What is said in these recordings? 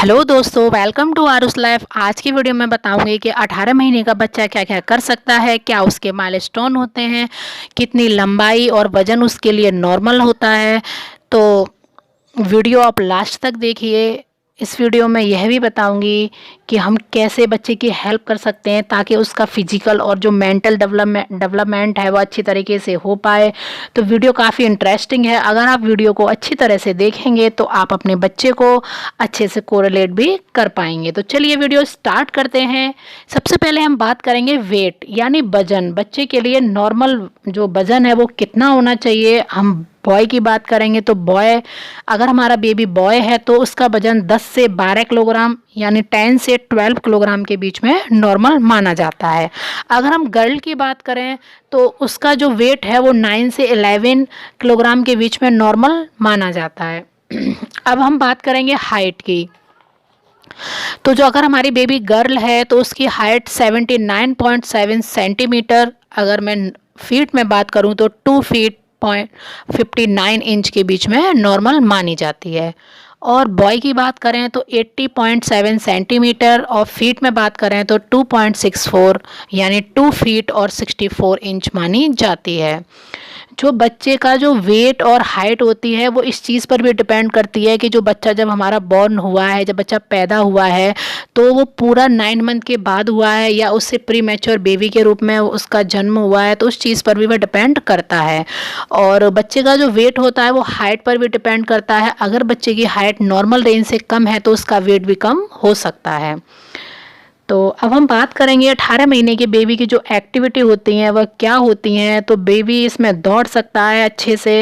Hello दोस्तों, welcome to Aarush life. आज की वीडियो में बताऊंगी कि 18 महीने का बच्चा क्या क्या कर सकता है, क्या उसके माइलस्टोन होते हैं, कितनी लंबाई और वज़न उसके लिए नॉर्मल होता है। तो वीडियो आप लास्ट तक देखिए। इस वीडियो में यह भी बताऊंगी कि हम कैसे बच्चे की हेल्प कर सकते हैं ताकि उसका फिजिकल और जो मेंटल डेवलपमेंट है वो अच्छी तरीके से हो पाए। तो वीडियो काफ़ी इंटरेस्टिंग है। अगर आप वीडियो को अच्छी तरह से देखेंगे तो आप अपने बच्चे को अच्छे से कोरिलेट भी कर पाएंगे। तो चलिए वीडियो स्टार्ट करते हैं। सबसे पहले हम बात करेंगे वेट यानी वजन। बच्चे के लिए नॉर्मल जो वजन है वो कितना होना चाहिए। हम बॉय की बात करेंगे तो बॉय, अगर हमारा बेबी बॉय है तो उसका वजन 10 से 12 किलोग्राम यानी 10 से 12 किलोग्राम के बीच में नॉर्मल माना जाता है। अगर हम गर्ल की बात करें तो उसका जो वेट है वो 9 से 11 किलोग्राम के बीच में नॉर्मल माना जाता है। अब हम बात करेंगे हाइट की। तो जो अगर हमारी बेबी गर्ल है तो उसकी हाइट 79.7 सेंटीमीटर, अगर मैं फीट में बात करूं तो 2 फीट 59 इंच के बीच में नॉर्मल मानी जाती है। और बॉय की बात करें तो 80.7 सेंटीमीटर और फीट में बात करें तो 2.64 यानी 2 फीट और 64 इंच मानी जाती है। जो बच्चे का जो वेट और हाइट होती है वो इस चीज़ पर भी डिपेंड करती है कि जो बच्चा जब हमारा बॉर्न हुआ है, जब बच्चा पैदा हुआ है तो वो पूरा 9 मंथ के बाद हुआ है या उससे प्री मैच्योर बेबी के रूप में उसका जन्म हुआ है, तो उस चीज़ पर भी वह डिपेंड करता है। और बच्चे का जो वेट होता है वो हाइट पर भी डिपेंड करता है। अगर बच्चे की हाइट नॉर्मल रेंज से कम है तो उसका वेट भी कम हो सकता है। तो अब हम बात करेंगे 18 महीने के बेबी की जो एक्टिविटी होती हैं वह क्या होती हैं। तो बेबी इसमें दौड़ सकता है अच्छे से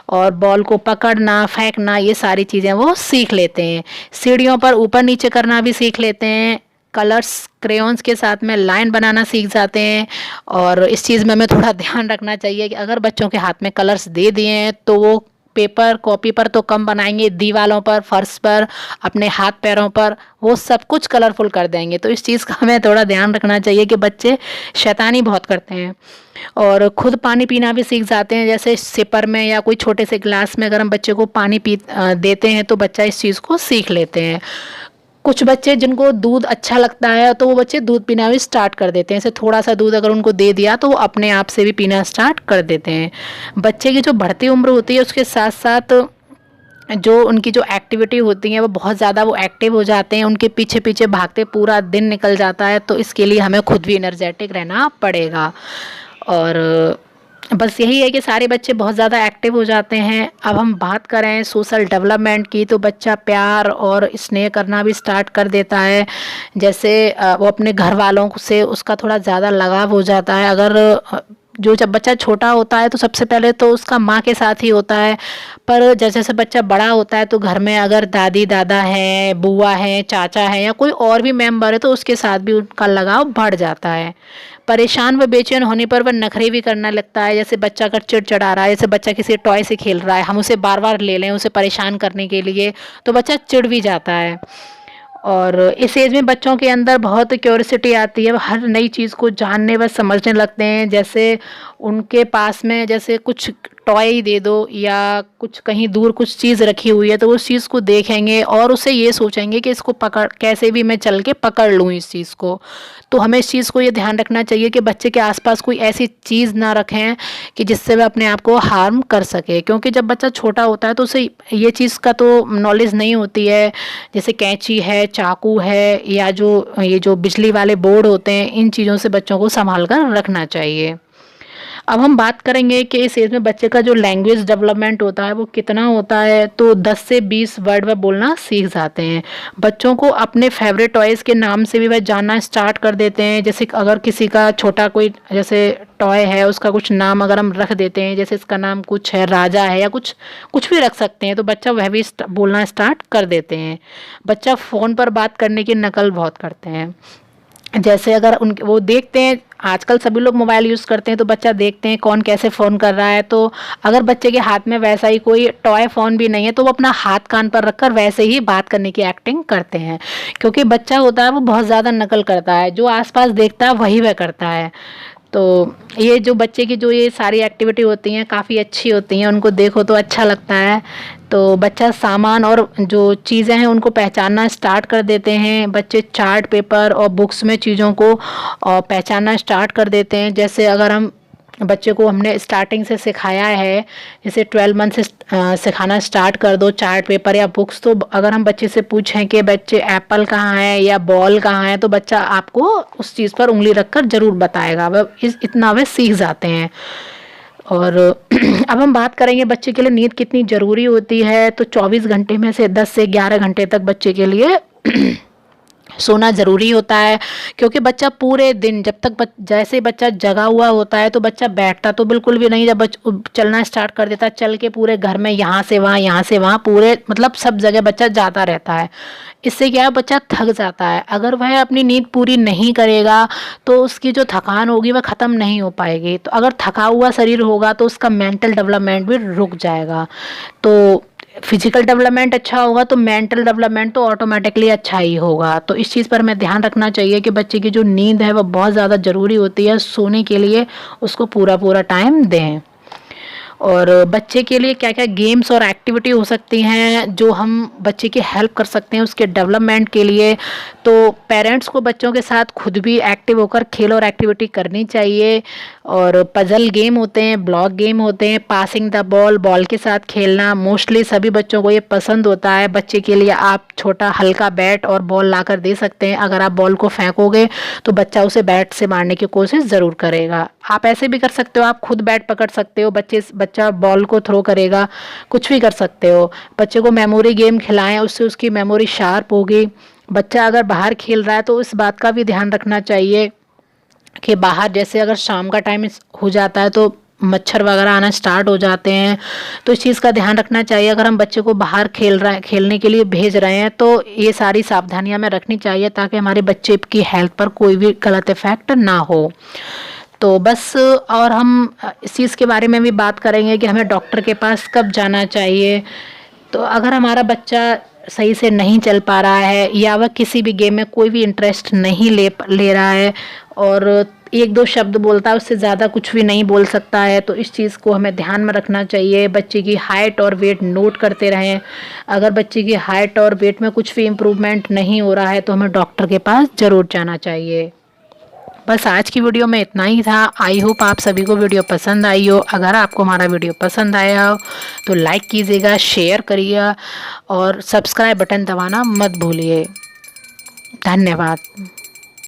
और बॉल को पकड़ना, फेंकना, ये सारी चीज़ें वो सीख लेते हैं। सीढ़ियों पर ऊपर नीचे करना भी सीख लेते हैं। कलर्स क्रेयॉन्स के साथ में लाइन बनाना सीख जाते हैं। और इस चीज़ में हमें थोड़ा ध्यान रखना चाहिए कि अगर बच्चों के हाथ में कलर्स दे दिए हैं तो वो पेपर कॉपी पर तो कम बनाएंगे, दीवालों पर, फर्श पर, अपने हाथ पैरों पर वो सब कुछ कलरफुल कर देंगे। तो इस चीज़ का हमें थोड़ा ध्यान रखना चाहिए कि बच्चे शैतानी बहुत करते हैं। और खुद पानी पीना भी सीख जाते हैं, जैसे सिपर में या कोई छोटे से गिलास में अगर हम बच्चे को पानी देते हैं तो बच्चा इस चीज़ को सीख लेते हैं। कुछ बच्चे जिनको दूध अच्छा लगता है तो वो बच्चे दूध पीना भी स्टार्ट कर देते हैं। जैसे थोड़ा सा दूध अगर उनको दे दिया तो वो अपने आप से भी पीना स्टार्ट कर देते हैं। बच्चे की जो बढ़ती उम्र होती है उसके साथ साथ जो उनकी जो एक्टिविटी होती है वो बहुत ज़्यादा वो एक्टिव हो जाते हैं। उनके पीछे पीछे भागते पूरा दिन निकल जाता है, तो इसके लिए हमें खुद भी एनर्जेटिक रहना पड़ेगा। और बस यही है कि सारे बच्चे बहुत ज़्यादा एक्टिव हो जाते हैं। अब हम बात करें सोशल डेवलपमेंट की तो बच्चा प्यार और स्नेह करना भी स्टार्ट कर देता है। जैसे वो अपने घर वालों से उसका थोड़ा ज़्यादा लगाव हो जाता है। अगर जो जब बच्चा छोटा होता है तो सबसे पहले तो उसका माँ के साथ ही होता है, पर जैसे जैसे बच्चा बड़ा होता है तो घर में अगर दादी दादा है, बुआ है, चाचा है या कोई और भी मेंबर है तो उसके साथ भी उनका लगाव बढ़ जाता है। परेशान व बेचैन होने पर वह नखरे भी करने लगता है। जैसे बच्चा अगर चिड़चिड़ा रहा है, जैसे बच्चा किसी टॉय से खेल रहा है, हम उसे बार बार ले लें उसे परेशान करने के लिए, तो बच्चा चिढ़ भी जाता है। और इस एज में बच्चों के अंदर बहुत क्यूरियोसिटी आती है, वो हर नई चीज़ को जानने व समझने लगते हैं। जैसे उनके पास में जैसे कुछ टॉय ही दे दो या कुछ कहीं दूर कुछ चीज़ रखी हुई है तो वो उस चीज़ को देखेंगे और उसे ये सोचेंगे कि इसको पकड़ कैसे भी मैं चल के पकड़ लूँ इस चीज़ को। तो हमें इस चीज़ को ये ध्यान रखना चाहिए कि बच्चे के आसपास कोई ऐसी चीज़ ना रखें कि जिससे वह अपने आप को हार्म कर सके, क्योंकि जब बच्चा छोटा होता है तो उसे ये चीज़ का तो नॉलेज नहीं होती है। जैसे कैंची है, चाकू है या जो ये जो बिजली वाले बोर्ड होते हैं, इन चीज़ों से बच्चों को संभाल कर रखना चाहिए। अब हम बात करेंगे कि इस एज में बच्चे का जो लैंग्वेज डेवलपमेंट होता है वो कितना होता है। तो 10 से 20 वर्ड वह बोलना सीख जाते हैं। बच्चों को अपने फेवरेट टॉयज़ के नाम से भी वह जानना स्टार्ट कर देते हैं। जैसे अगर किसी का छोटा कोई जैसे टॉय है उसका कुछ नाम अगर हम रख देते हैं, जैसे इसका नाम कुछ है, राजा है या कुछ कुछ भी रख सकते हैं, तो बच्चा वह भी बोलना स्टार्ट कर देते हैं। बच्चा फ़ोन पर बात करने की नकल बहुत करते हैं। जैसे अगर उन वो देखते हैं, आजकल सभी लोग मोबाइल यूज़ करते हैं, तो बच्चा देखते हैं कौन कैसे फ़ोन कर रहा है। तो अगर बच्चे के हाथ में वैसा ही कोई टॉय फ़ोन भी नहीं है तो वो अपना हाथ कान पर रखकर वैसे ही बात करने की एक्टिंग करते हैं, क्योंकि बच्चा होता है वो बहुत ज़्यादा नकल करता है, जो आसपास देखता है वही वह करता है। तो ये जो बच्चे की जो ये सारी एक्टिविटी होती हैं काफ़ी अच्छी होती हैं, उनको देखो तो अच्छा लगता है। तो बच्चा सामान और जो चीज़ें हैं उनको पहचानना स्टार्ट कर देते हैं। बच्चे चार्ट पेपर और बुक्स में चीज़ों को पहचानना स्टार्ट कर देते हैं। जैसे अगर हम बच्चे को हमने स्टार्टिंग से सिखाया है, जैसे 12 मंथ से सिखाना स्टार्ट कर दो चार्ट पेपर या बुक्स, तो अगर हम बच्चे से पूछें कि बच्चे एप्पल कहाँ है या बॉल कहाँ है, तो बच्चा आपको उस चीज़ पर उंगली रखकर ज़रूर बताएगा। वह इतना वे सीख जाते हैं। और अब हम बात करेंगे बच्चे के लिए नींद कितनी ज़रूरी होती है। तो 24 घंटे में से 10 से 11 घंटे तक बच्चे के लिए सोना ज़रूरी होता है, क्योंकि बच्चा पूरे दिन जब तक जैसे बच्चा जगा हुआ होता है तो बच्चा बैठता तो बिल्कुल भी नहीं। जब चलना स्टार्ट कर देता है, चल के पूरे घर में यहाँ से वहाँ पूरे मतलब सब जगह बच्चा जाता रहता है। इससे क्या है, बच्चा थक जाता है। अगर वह अपनी नींद पूरी नहीं करेगा तो उसकी जो थकान होगी वह ख़त्म नहीं हो पाएगी। तो अगर थका हुआ शरीर होगा तो उसका मेंटल डेवलपमेंट भी रुक जाएगा। तो फिजिकल डेवलपमेंट अच्छा होगा तो मेंटल डेवलपमेंट तो ऑटोमेटिकली अच्छा ही होगा। तो इस चीज़ पर हमें ध्यान रखना चाहिए कि बच्चे की जो नींद है वो बहुत ज़्यादा ज़रूरी होती है। सोने के लिए उसको पूरा टाइम दें। और बच्चे के लिए क्या क्या गेम्स और एक्टिविटी हो सकती हैं जो हम बच्चे की हेल्प कर सकते हैं उसके डेवलपमेंट के लिए। तो पेरेंट्स को बच्चों के साथ खुद भी एक्टिव होकर खेल और एक्टिविटी करनी चाहिए। और पजल गेम होते हैं, ब्लॉक गेम होते हैं, पासिंग द बॉल, बॉल के साथ खेलना मोस्टली सभी बच्चों को ये पसंद होता है। बच्चे के लिए आप छोटा हल्का बैट और बॉल लाकर दे सकते हैं। अगर आप बॉल को फेंकोगे तो बच्चा उसे बैट से मारने की कोशिश ज़रूर करेगा। आप ऐसे भी कर सकते हो, आप खुद बैट पकड़ सकते हो, बच्चा बॉल को थ्रो करेगा, कुछ भी कर सकते हो। बच्चे को मेमोरी गेम खिलाएं, उससे उसकी मेमोरी शार्प होगी। बच्चा अगर बाहर खेल रहा है तो इस बात का भी ध्यान रखना चाहिए कि बाहर जैसे अगर शाम का टाइम हो जाता है तो मच्छर वगैरह आना स्टार्ट हो जाते हैं। तो इस चीज़ का ध्यान रखना चाहिए। अगर हम बच्चे को बाहर खेलने के लिए भेज रहे हैं तो ये सारी सावधानियां हमें रखनी चाहिए ताकि हमारे बच्चे की हेल्थ पर कोई भी गलत इफ़ेक्ट ना हो। तो बस और हम इस चीज़ के बारे में भी बात करेंगे कि हमें डॉक्टर के पास कब जाना चाहिए। तो अगर हमारा बच्चा सही से नहीं चल पा रहा है या वह किसी भी गेम में कोई भी इंटरेस्ट नहीं ले रहा है और एक दो शब्द बोलता है, उससे ज़्यादा कुछ भी नहीं बोल सकता है, तो इस चीज़ को हमें ध्यान में रखना चाहिए। बच्चे की हाइट और वेट नोट करते रहें। अगर बच्चे की हाइट और वेट में कुछ भी इम्प्रूवमेंट नहीं हो रहा है तो हमें डॉक्टर के पास ज़रूर जाना चाहिए। बस आज की वीडियो में इतना ही था। आई होप आप सभी को वीडियो पसंद आई हो। अगर आपको हमारा वीडियो पसंद आया हो तो लाइक कीजिएगा, शेयर करिए और सब्सक्राइब बटन दबाना मत भूलिए। धन्यवाद।